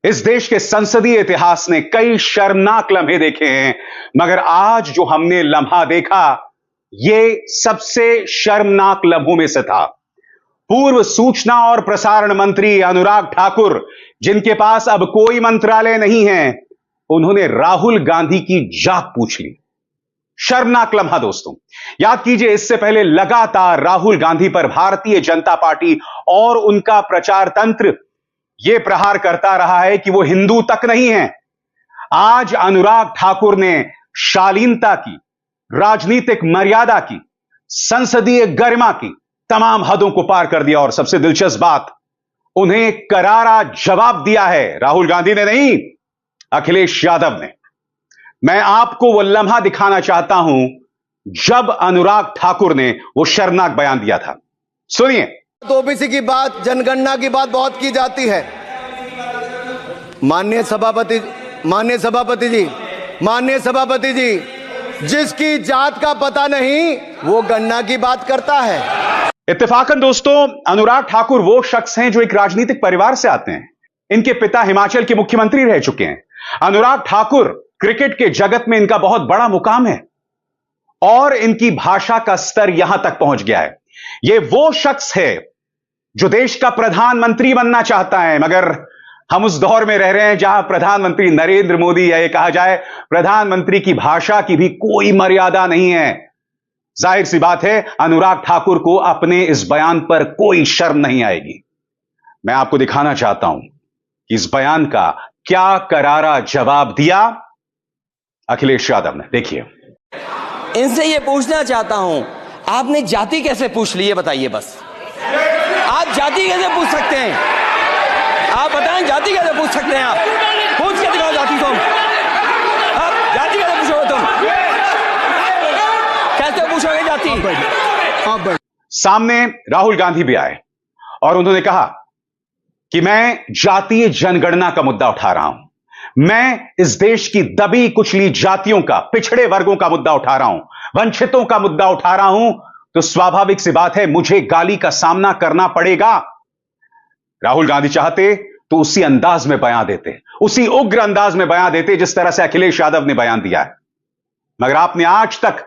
इस देश के संसदीय इतिहास ने कई शर्मनाक लम्हे देखे हैं, मगर आज जो हमने लम्हा देखा, यह सबसे शर्मनाक लम्हों में से था। पूर्व सूचना और प्रसारण मंत्री अनुराग ठाकुर, जिनके पास अब कोई मंत्रालय नहीं है, उन्होंने राहुल गांधी की जात पूछ ली। शर्मनाक लम्हा दोस्तों। याद कीजिए, इससे पहले लगातार राहुल गांधी पर भारतीय जनता पार्टी और उनका प्रचार तंत्र यह प्रहार करता रहा है कि वो हिंदू तक नहीं है। आज अनुराग ठाकुर ने शालीनता की, राजनीतिक मर्यादा की, संसदीय गरिमा की तमाम हदों को पार कर दिया और सबसे दिलचस्प बात, उन्हें करारा जवाब दिया है। राहुल गांधी ने नहीं, अखिलेश यादव ने। मैं आपको वो लम्हा दिखाना चाहता हूं जब अनुराग ठाकुर ने वो शर्मनाक बयान दिया था। सुनिए। ओबीसी की बात, जनगणना की बात बहुत की जाती है। माननीय सभापति जी, जिसकी जात का पता नहीं वो गणना की बात करता है। इत्तेफाकन दोस्तों, अनुराग ठाकुर वो शख्स हैं जो एक राजनीतिक परिवार से आते हैं। इनके पिता हिमाचल के मुख्यमंत्री रह चुके हैं। अनुराग ठाकुर, क्रिकेट के जगत में इनका बहुत बड़ा मुकाम है और इनकी भाषा का स्तर यहां तक पहुंच गया है। यह वो शख्स है जो देश का प्रधानमंत्री बनना चाहता है, मगर हम उस दौर में रह रहे हैं जहां प्रधानमंत्री नरेंद्र मोदी, या ये कहा जाए प्रधानमंत्री की भाषा की भी कोई मर्यादा नहीं है। जाहिर सी बात है, अनुराग ठाकुर को अपने इस बयान पर कोई शर्म नहीं आएगी। मैं आपको दिखाना चाहता हूं कि इस बयान का क्या करारा जवाब दिया अखिलेश यादव ने। देखिए। इनसे ये पूछना चाहता हूं, आपने जाति कैसे पूछ ली, ये बताइए बस। आप जाति कैसे पूछ सकते हैं? आप बताएं, जाति कैसे पूछ सकते हैं? आप पूछ के दिखाओ जाति तुम। आप जाति कैसे पूछोगे तुम? कैसे पूछोगे जाति? सामने राहुल गांधी भी आए और उन्होंने कहा कि मैं जातीय जनगणना का मुद्दा उठा रहा हूं। मैं इस देश की दबी कुचली जातियों का, पिछड़े वर्गों का मुद्दा उठा रहा हूं, वंचितों का मुद्दा उठा रहा हूं, तो स्वाभाविक सी बात है मुझे गाली का सामना करना पड़ेगा। राहुल गांधी चाहते तो उसी अंदाज में बयान देते, उसी उग्र अंदाज में बयान देते जिस तरह से अखिलेश यादव ने बयान दिया है, मगर आपने आज तक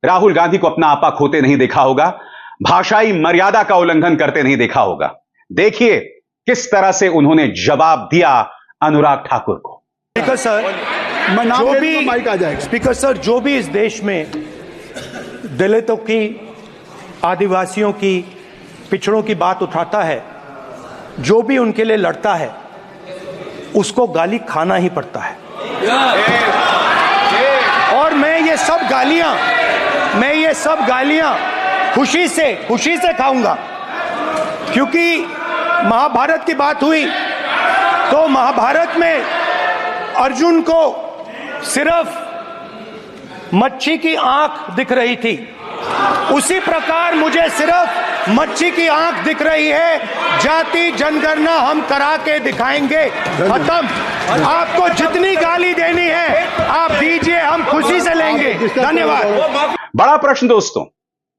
राहुल गांधी को अपना आपा खोते नहीं देखा होगा, भाषाई मर्यादा का उल्लंघन करते नहीं देखा होगा। देखिए किस तरह से उन्होंने जवाब दिया अनुराग ठाकुर को। स्पीकर सर, जो भी इस देश में दलितों की, आदिवासियों की, पिछड़ों की बात उठाता है, जो भी उनके लिए लड़ता है, उसको गाली खाना ही पड़ता है। और मैं ये सब गालियां खुशी से खाऊंगा, क्योंकि महाभारत की बात हुई तो महाभारत में अर्जुन को सिर्फ मच्छी की आंख दिख रही थी, उसी प्रकार मुझे सिर्फ मच्छी की आंख दिख रही है। जाति जनगणना हम करा के दिखाएंगे। खत्म। आपको जितनी गाली देनी है आप दीजिए, हम खुशी से लेंगे। धन्यवाद। बड़ा प्रश्न दोस्तों,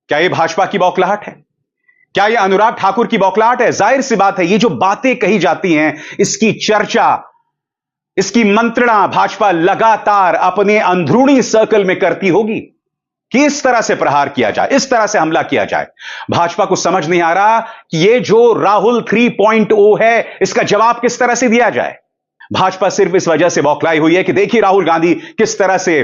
क्या यह भाजपा की बौखलाहट है? क्या यह अनुराग ठाकुर की बौखलाहट है? जाहिर सी बात है, ये जो बातें कही जाती हैं, इसकी चर्चा, इसकी मंत्रणा भाजपा लगातार अपने अंदरूनी सर्कल में करती होगी कि इस तरह से प्रहार किया जाए, इस तरह से हमला किया जाए। भाजपा को समझ नहीं आ रहा कि ये जो राहुल 3.0 है, इसका जवाब किस तरह से दिया जाए। भाजपा सिर्फ इस वजह से बौखलाई हुई है कि देखिए राहुल गांधी किस तरह से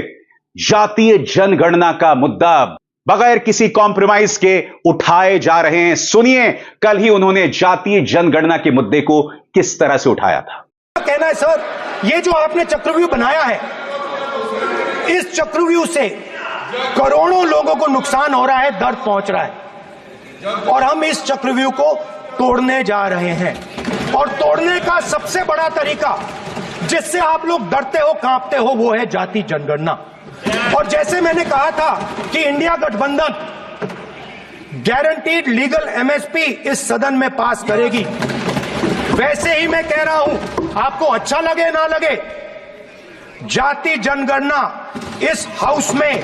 जातीय जनगणना का मुद्दा बगैर किसी कॉम्प्रोमाइज के उठाए जा रहे हैं। सुनिए, कल ही उन्होंने जातीय जनगणना के मुद्दे को किस तरह से उठाया था। कहना है सर, ये जो आपने चक्रव्यूह बनाया है, इस चक्रव्यूह से करोड़ों लोगों को नुकसान हो रहा है, दर्द पहुंच रहा है, और हम इस चक्रव्यूह को तोड़ने जा रहे हैं। और तोड़ने का सबसे बड़ा तरीका, जिससे आप लोग डरते हो, कांपते हो, वो है जाति जनगणना। और जैसे मैंने कहा था कि इंडिया गठबंधन गारंटीड लीगल एमएसपी इस सदन में पास करेगी, वैसे ही मैं कह रहा हूं, आपको अच्छा लगे ना लगे, जाति जनगणना इस हाउस में,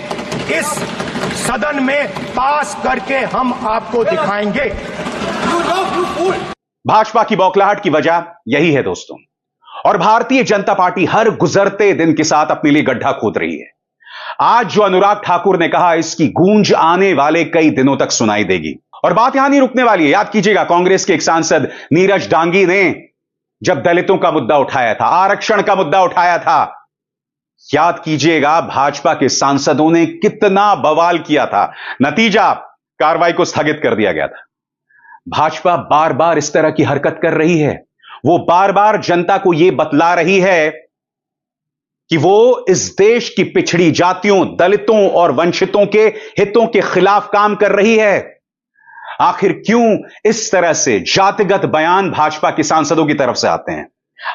इस सदन में पास करके हम आपको दिखाएंगे। भाजपा की बौखलाहट की वजह यही है दोस्तों, और भारतीय जनता पार्टी हर गुजरते दिन के साथ अपने लिए गड्ढा खोद रही है। आज जो अनुराग ठाकुर ने कहा, इसकी गूंज आने वाले कई दिनों तक सुनाई देगी। और बात यहां नहीं रुकने वाली है। याद कीजिएगा, कांग्रेस के एक सांसद नीरज डांगी ने जब दलितों का मुद्दा उठाया था, आरक्षण का मुद्दा उठाया था, याद कीजिएगा भाजपा के सांसदों ने कितना बवाल किया था। नतीजा, कार्रवाई को स्थगित कर दिया गया था। भाजपा बार बार इस तरह की हरकत कर रही है। वो बार बार जनता को यह बतला रही है कि वो इस देश की पिछड़ी जातियों, दलितों और वंचितों के हितों के खिलाफ काम कर रही है। आखिर क्यों इस तरह से जातिगत बयान भाजपा के सांसदों की तरफ से आते हैं?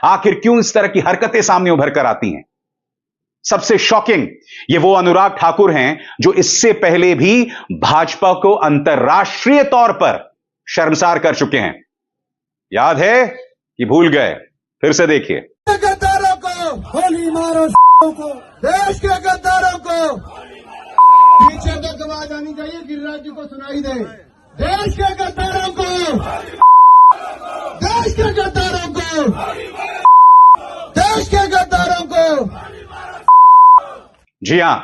आखिर क्यों इस तरह की हरकतें सामने उभर कर आती हैं? सबसे शॉकिंग, ये वो अनुराग ठाकुर हैं जो इससे पहले भी भाजपा को अंतर्राष्ट्रीय तौर पर शर्मसार कर चुके हैं। याद है कि भूल गए? फिर से देखिए। गद्दारों को गोली मारो, को देश के गद्दारों को पीछे तक आवाज आनी चाहिए, गिरिराज जी को सुनाई दे। देश के गद्दारों को, देश के गद्दारों को, देश के गद्दारों को। जी हां,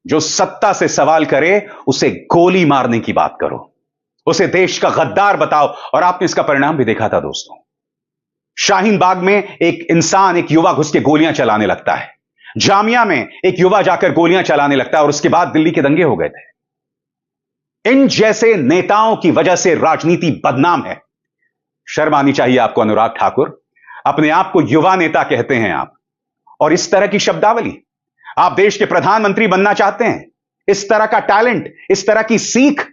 जो सत्ता से सवाल करे उसे गोली मारने की बात करो, उसे देश का गद्दार बताओ। और आपने इसका परिणाम भी देखा था दोस्तों। शाहीन बाग में एक इंसान, एक युवा घुस के गोलियां चलाने लगता है। जामिया में एक युवा जाकर गोलियां चलाने लगता है और उसके बाद दिल्ली के दंगे हो गए थे। इन जैसे नेताओं की वजह से राजनीति बदनाम है। शर्म आनी चाहिए आपको अनुराग ठाकुर। अपने आप को युवा नेता कहते हैं आप, और इस तरह की शब्दावली। आप देश के प्रधानमंत्री बनना चाहते हैं? इस तरह का टैलेंट, इस तरह की सीख।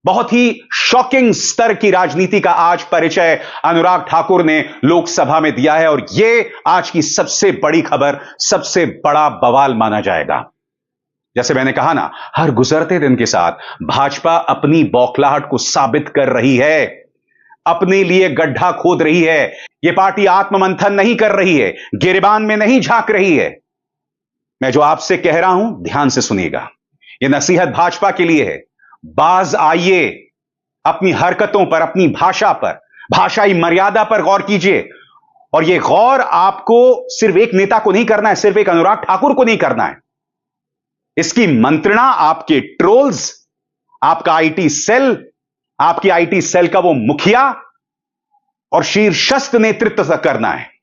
बहुत ही शॉकिंग स्तर की राजनीति का आज परिचय अनुराग ठाकुर ने लोकसभा में दिया है। और यह आज की सबसे बड़ी खबर, सबसे बड़ा बवाल माना जाएगा। जैसे मैंने कहा ना, हर गुजरते दिन के साथ भाजपा अपनी बौखलाहट को साबित कर रही है, अपने लिए गड्ढा खोद रही है। यह पार्टी आत्ममंथन नहीं कर रही है, गिरेबान में नहीं झांक रही है। मैं जो आपसे कह रहा हूं, ध्यान से सुनिएगा। यह नसीहत भाजपा के लिए है। बाज आइए, अपनी हरकतों पर, अपनी भाषा पर, भाषाई मर्यादा पर गौर कीजिए। और यह गौर आपको सिर्फ एक नेता को नहीं करना है, सिर्फ एक अनुराग ठाकुर को नहीं करना है। इसकी मंत्रणा आपके ट्रोल्स, आपका आईटी सेल, आपकी आईटी सेल का वो मुखिया और शीर्षस्थ नेतृत्व तक करना है।